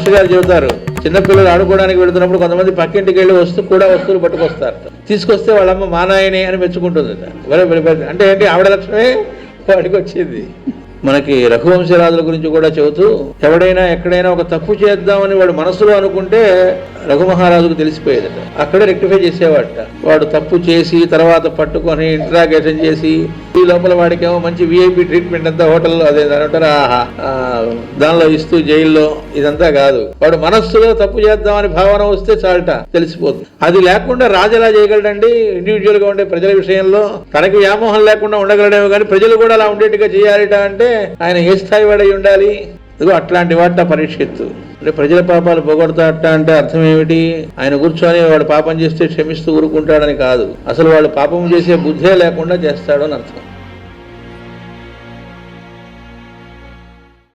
Master గారు చెబుతారు, చిన్నపిల్లలు ఆడుకోవడానికి వెళుతున్నప్పుడు కొంతమంది పక్కింటికి వెళ్ళి వస్తువులు పట్టుకొస్తారు. తీసుకొస్తే వాళ్ళమ్మ మా నాయనే అని మెచ్చుకుంటుంది. అంటే ఏంటి, ఆవిడ లక్ష్యమే వాడికి వచ్చింది. మనకి రఘువంశరాజుల గురించి కూడా చెబుతూ, ఎవడైనా ఎక్కడైనా ఒక తప్పు చేద్దామని వాడు మనసులో అనుకుంటే రఘుమహారాజుకు తెలిసిపోయేదట. అక్కడే రెక్టిఫై చేసేవాడట. వాడు తప్పు చేసి తర్వాత పట్టుకొని ఇంట్రాగేషన్ చేసి ఈ లోపల వాడికేమో మంచి విఐపి ట్రీట్మెంట్ అంతా హోటల్లో అదే దానిలో ఇస్తూ జైల్లో ఇదంతా కాదు. వాడు మనస్సులో తప్పు చేద్దామని భావన వస్తే చాలట తెలిసిపోతుంది. అది లేకుండా రాజు ఎలా చేయగలడండి? ఇండివిజువల్ గా ఉండే ప్రజల విషయంలో తనకి వ్యామోహం లేకుండా ఉండగలడేమో, కానీ ప్రజలు కూడా అలా ఉండేట్టుగా చేయాలిట అంటే ఆయన ఏ స్థాయి వాడై ఉండాలి? ఇదిగో అట్లాంటి వాట పరీక్షిత్తు. అంటే ప్రజల పాపాలు పోగొడతాట అంటే అర్థం ఏమిటి? ఆయన కూర్చొని వాడు పాపం చేస్తే క్షమిస్తూ ఊరుకుంటాడని కాదు, అసలు వాడు పాపం చేసే బుద్ధే లేకుండా చేస్తాడు అని అర్థం.